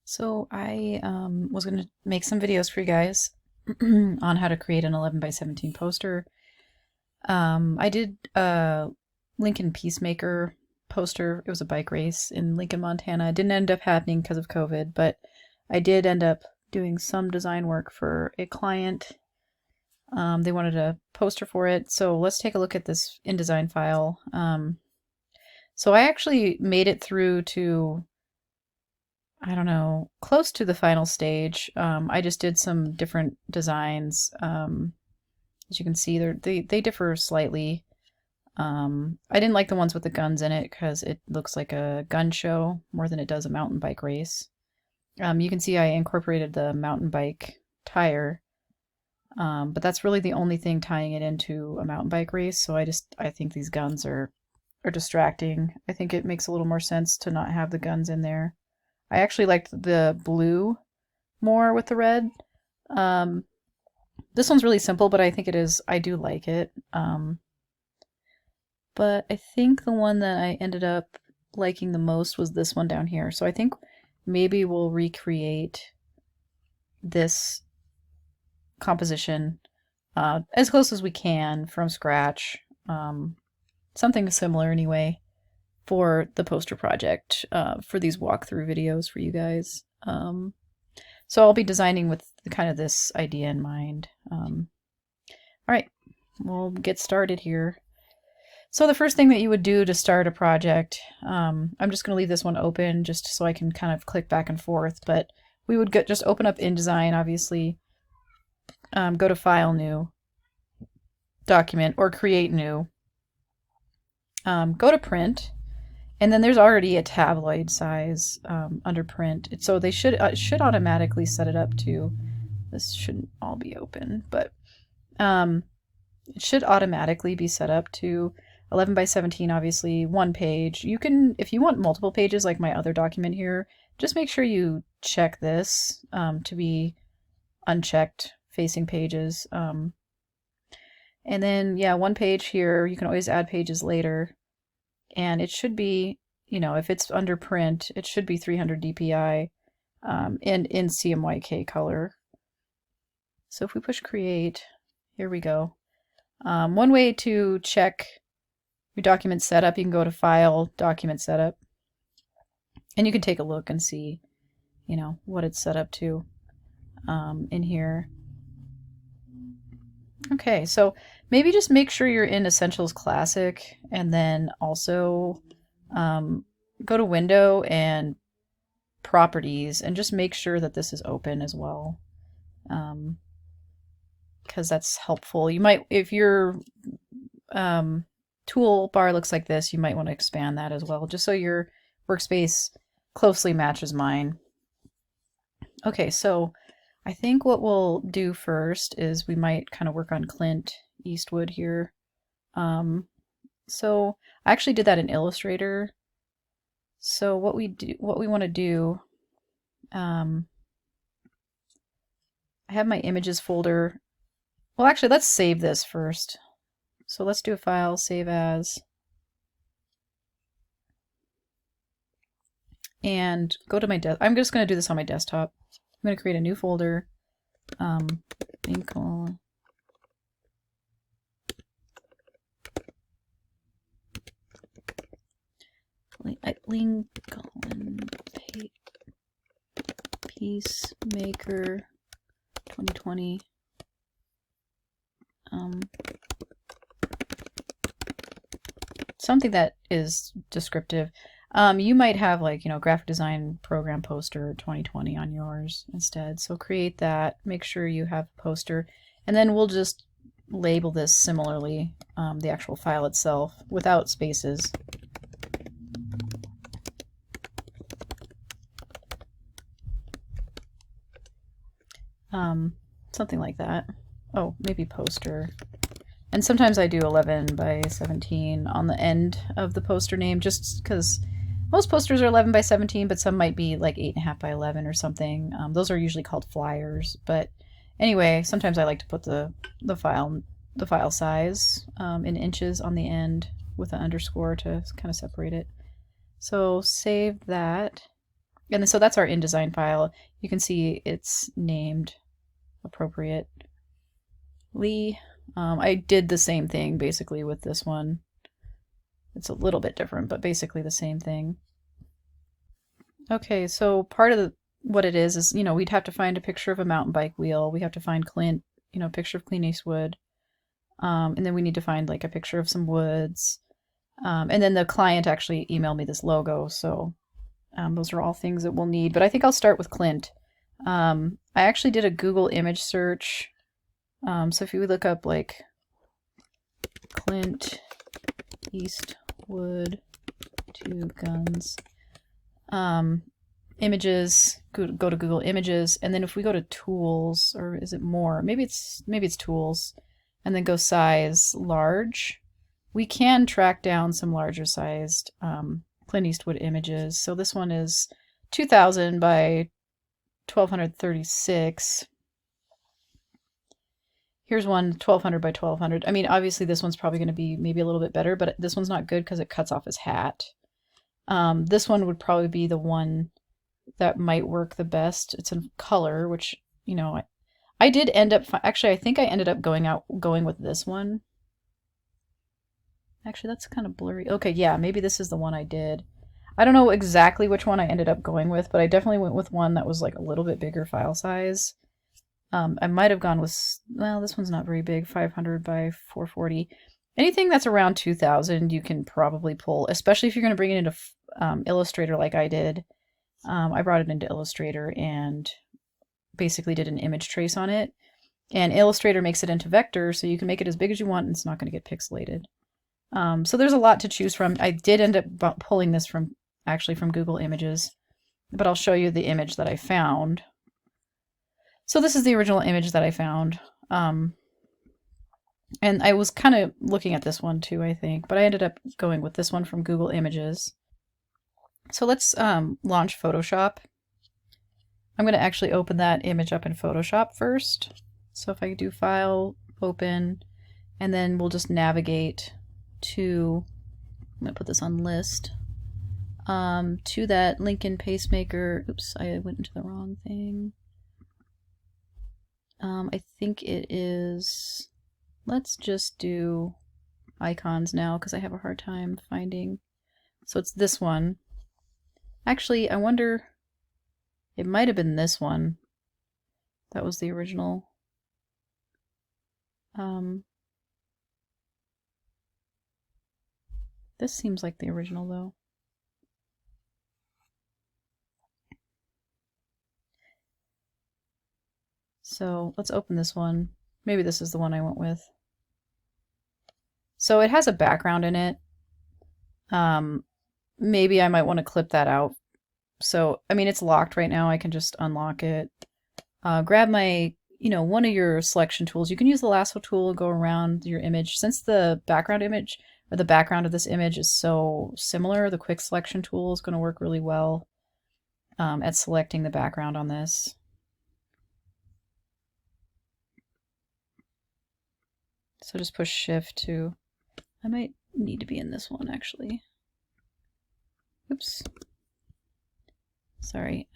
So I was going to make some videos for you guys on how to create an 11 by 17 poster. I did a Lincoln Peacemaker poster. It was a bike race in Lincoln, Montana. It didn't end up happening because of COVID, but I did end up doing some design work for a client. They wanted a poster for it, so let's take a look at this InDesign file. So I actually made it through to, I don't know, close to the final stage. I just did some different designs. As you can see, they differ slightly. I didn't like the ones with the guns in it because it looks like a gun show more than it does a mountain bike race. You can see I incorporated the mountain bike tire, but that's really the only thing tying it into a mountain bike race. So I think these guns are distracting. I think it makes a little more sense to not have the guns in there. I actually liked the blue more with the red. This one's really simple, but I think I do like it. But I think the one that I ended up liking the most was this one down here. So I think maybe we'll recreate this composition as close as we can from scratch. Something similar anyway for the poster project for these walkthrough videos for you guys. So I'll be designing with kind of this idea in mind. All right, we'll get started here. So the first thing that you would do to start a project, I'm just going to leave this one open just so I can kind of click back and forth, but we would just open up InDesign, obviously, go to File, New, Document, or Create New, go to Print, and then there's already a tabloid size under Print. So they should automatically set it up to, this shouldn't all be open, but it should automatically be set up to 11 by 17, obviously, one page. You can, if you want multiple pages like my other document here, just make sure you check this to be unchecked facing pages. And then, yeah, one page here. You can always add pages later. And it should be, you know, if it's under print, it should be 300 dpi and in CMYK color. So if we push create, here we go. One way to check your document setup, you can go to File, Document Setup, and you can take a look and see, you know, what it's set up to in here. Okay, so maybe just make sure you're in Essentials Classic, and then also go to Window and Properties, and just make sure that this is open as well, because that's helpful. You might, if your toolbar looks like this, you might want to expand that as well, just so your workspace closely matches mine. Okay, so I think what we'll do first is we might kind of work on Clint Eastwood here. So I actually did that in Illustrator. So what we want to do, I have my images folder. Well, actually, let's save this first. So let's do a file, save as, and go to my I'm just going to do this on my desktop. I'm going to create a new folder. Lincoln. Peacemaker 2020. Something that is descriptive. You might have, like, you know, graphic design program poster 2020 on yours instead. So create that, make sure you have poster, and then we'll just label this similarly, the actual file itself without spaces. Something like that. Oh, maybe poster. And sometimes I do 11 by 17 on the end of the poster name, just because most posters are 11 by 17, but some might be like 8.5 by 11 or something. Those are usually called flyers. But anyway, sometimes I like to put the file size in inches on the end with an underscore to kind of separate it. So save that. And so that's our InDesign file. You can see it's named appropriately. I did the same thing basically with this one. It's a little bit different, but basically the same thing. Okay, so part of what it is, you know, we'd have to find a picture of a mountain bike wheel. We have to find Clint, you know, a picture of Clint Eastwood. And then we need to find like a picture of some woods. And then the client actually emailed me this logo, so those are all things that we'll need. But I think I'll start with Clint. I actually did a Google image search. So if you would look up like Clint Eastwood 2 guns, images, go to Google Images, and then if we go to Tools, or is it more? Maybe it's Tools, and then go Size Large. We can track down some larger sized Clint Eastwood images. So this one is 2000 by 1236. Here's one 1200 by 1200. I mean, obviously this one's probably going to be maybe a little bit better, but this one's not good because it cuts off his hat. This one would probably be the one that might work the best. It's in color, which, you know, I did end up, actually, I think I ended up going with this one. Actually, that's kind of blurry. Okay, yeah, maybe this is the one I did. I don't know exactly which one I ended up going with, but I definitely went with one that was like a little bit bigger file size. I might have gone with, well, this one's not very big, 500 by 440. Anything that's around 2000 you can probably pull, especially if you're going to bring it into Illustrator like I did. I brought it into Illustrator and basically did an image trace on it. And Illustrator makes it into vector, so you can make it as big as you want and it's not going to get pixelated. So there's a lot to choose from. I did end up pulling this from Google Images, but I'll show you the image that I found. So this is the original image that I found. And I was kind of looking at this one too, I think, but I ended up going with this one from Google Images. So let's launch Photoshop. I'm going to actually open that image up in Photoshop first. So if I do File, Open, and then we'll just navigate to, I'm going to put this on List, to that Lincoln pacemaker. Oops, I went into the wrong thing. I think it is, let's just do icons now because I have a hard time finding. So it's this one. Actually, I wonder, it might have been this one. That was the original. This seems like the original though. So let's open this one. Maybe this is the one I went with. So it has a background in it. Maybe I might want to clip that out. So, I mean, it's locked right now. I can just unlock it. Grab my, you know, one of your selection tools. You can use the lasso tool and go around your image. Since the background image, or the background of this image is so similar, the quick selection tool is going to work really well at selecting the background on this. So just push Shift to, I might need to be in this one actually. Oops. Sorry.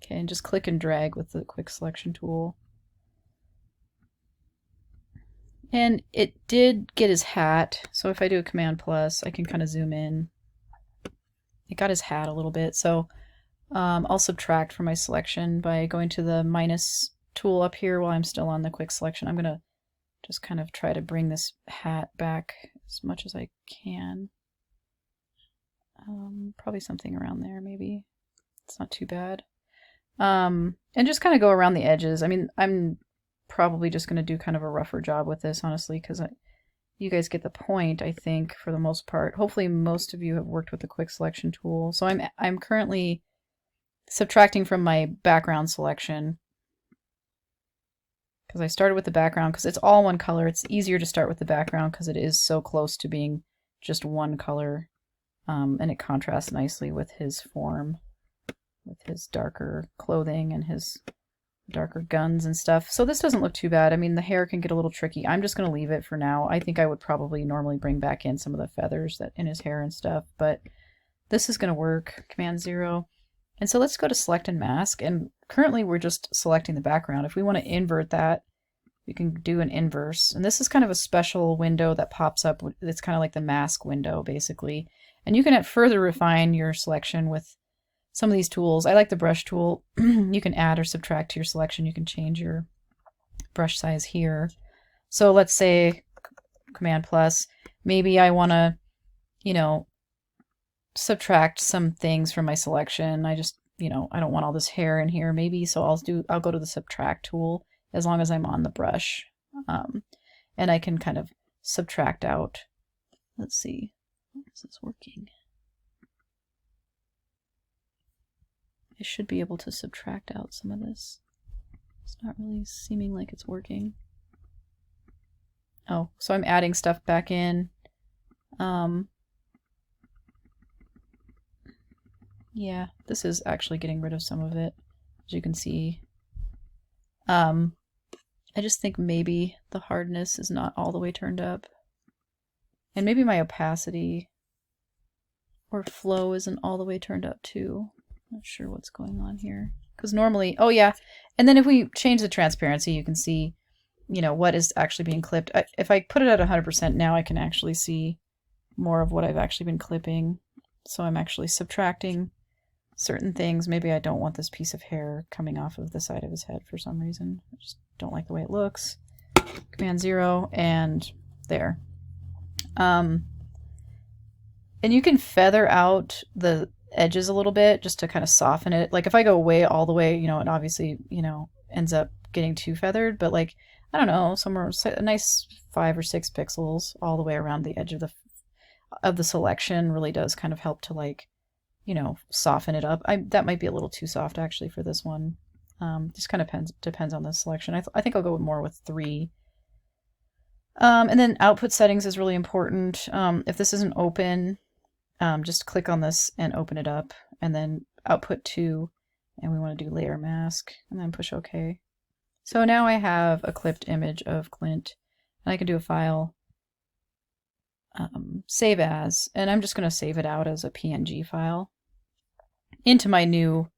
Okay, and just click and drag with the quick selection tool. And it did get his hat, so if I do a Command plus, I can kind of zoom in. It got his hat a little bit, so I'll subtract from my selection by going to the minus tool up here while I'm still on the quick selection. I'm going to just kind of try to bring this hat back as much as I can. Probably something around there, maybe. It's not too bad. And just kind of go around the edges. I mean, I'm probably just going to do kind of a rougher job with this, honestly, because you guys get the point, I think, for the most part. Hopefully most of you have worked with the quick selection tool. So I'm currently subtracting from my background selection because I started with the background because it's all one color. It's easier to start with the background because it is so close to being just one color, and it contrasts nicely with his form, with his darker clothing and his darker guns and stuff. So this doesn't look too bad. I mean, the hair can get a little tricky. I'm just going to leave it for now. I think I would probably normally bring back in some of the feathers that in his hair and stuff, but this is going to work. Command 0. And so let's go to select and mask. And currently we're just selecting the background. If we want to invert that, we can do an inverse. And this is kind of a special window that pops up. It's kind of like the mask window, basically. And you can further refine your selection with some of these tools. I like the brush tool. You can add or subtract to your selection. You can change your brush size here. So let's say Command plus, maybe I want to, you know, subtract some things from my selection. I just, you know, I don't want all this hair in here maybe, so I'll go to the subtract tool as long as I'm on the brush. And I can kind of subtract out. Let's see, is this working? I should be able to subtract out some of this. It's not really seeming like it's working. Oh, so I'm adding stuff back in. Yeah, this is actually getting rid of some of it, as you can see. I just think maybe the hardness is not all the way turned up. And maybe my opacity or flow isn't all the way turned up too. Not sure what's going on here. Because normally, oh yeah, and then if we change the transparency, you can see, you know, what is actually being clipped. If I put it at 100% now, I can actually see more of what I've actually been clipping. So I'm actually subtracting certain things. Maybe I don't want this piece of hair coming off of the side of his head for some reason. I just don't like the way it looks. Command 0 and there. And you can feather out the edges a little bit just to kind of soften it. Like if I go way all the way, you know, it obviously, you know, ends up getting too feathered, but like, I don't know, somewhere a nice 5 or 6 pixels all the way around the edge of the selection really does kind of help to, like, you know, soften it up. That might be a little too soft actually for this one. Just kind of depends on the selection. I think I'll go more with 3. And then output settings is really important. If this isn't open, just click on this and open it up, and then output 2, and we want to do layer mask, and then push OK. So now I have a clipped image of Clint, and I can do a file, save as, and I'm just going to save it out as a PNG file into my new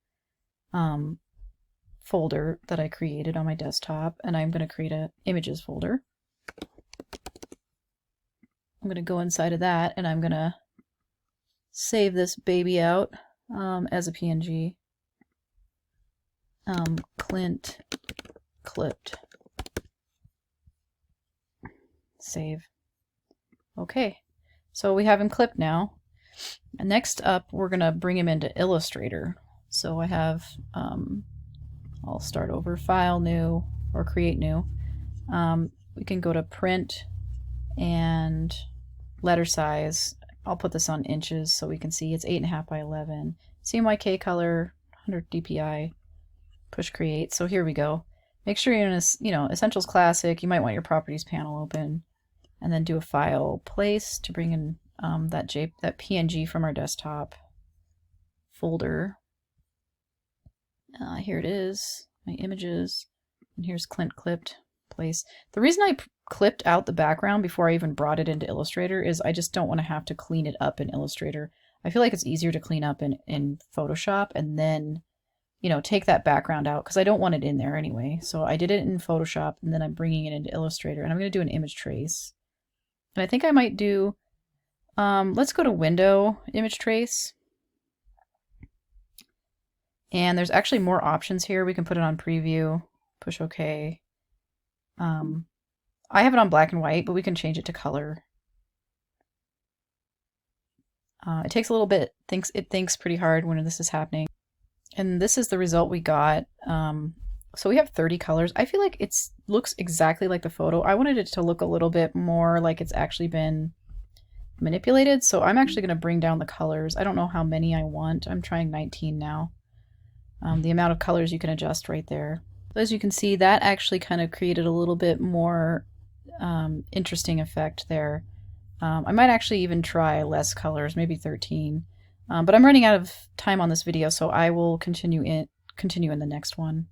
folder that I created on my desktop, and I'm going to create a images folder. I'm going to go inside of that, and I'm going to save this baby out as a PNG. Clint clipped. Save. Okay, so we have him clipped now. And next up, we're going to bring him into Illustrator. So I have, I'll start over, File, New, or Create New. We can go to Print and Letter Size. I'll put this on inches so we can see it's 8.5 by 11. CMYK color, 100 DPI. Push Create. So here we go. Make sure you're in a, you know, Essentials Classic. You might want your Properties panel open, and then do a File, Place to bring in that PNG from our desktop folder. Here it is, my images, and here's Clint clipped. Place. The reason I clipped out the background before I even brought it into Illustrator is I just don't want to have to clean it up in Illustrator. I feel like it's easier to clean up in Photoshop and then, you know, take that background out because I don't want it in there anyway. So I did it in Photoshop, and then I'm bringing it into Illustrator, and I'm going to do an image trace. And I think I might do, let's go to Window, Image Trace. And there's actually more options here. We can put it on Preview, push OK. I have it on black and white, but we can change it to color. It takes a little bit, it thinks pretty hard when this is happening. And this is the result we got. So we have 30 colors. I feel like it looks exactly like the photo. I wanted it to look a little bit more like it's actually been manipulated. So I'm actually going to bring down the colors. I don't know how many I want. I'm trying 19 now. The amount of colors you can adjust right there. So as you can see, that actually kind of created a little bit more interesting effect there. I might actually even try less colors, maybe 13. But I'm running out of time on this video, so I will continue in the next one.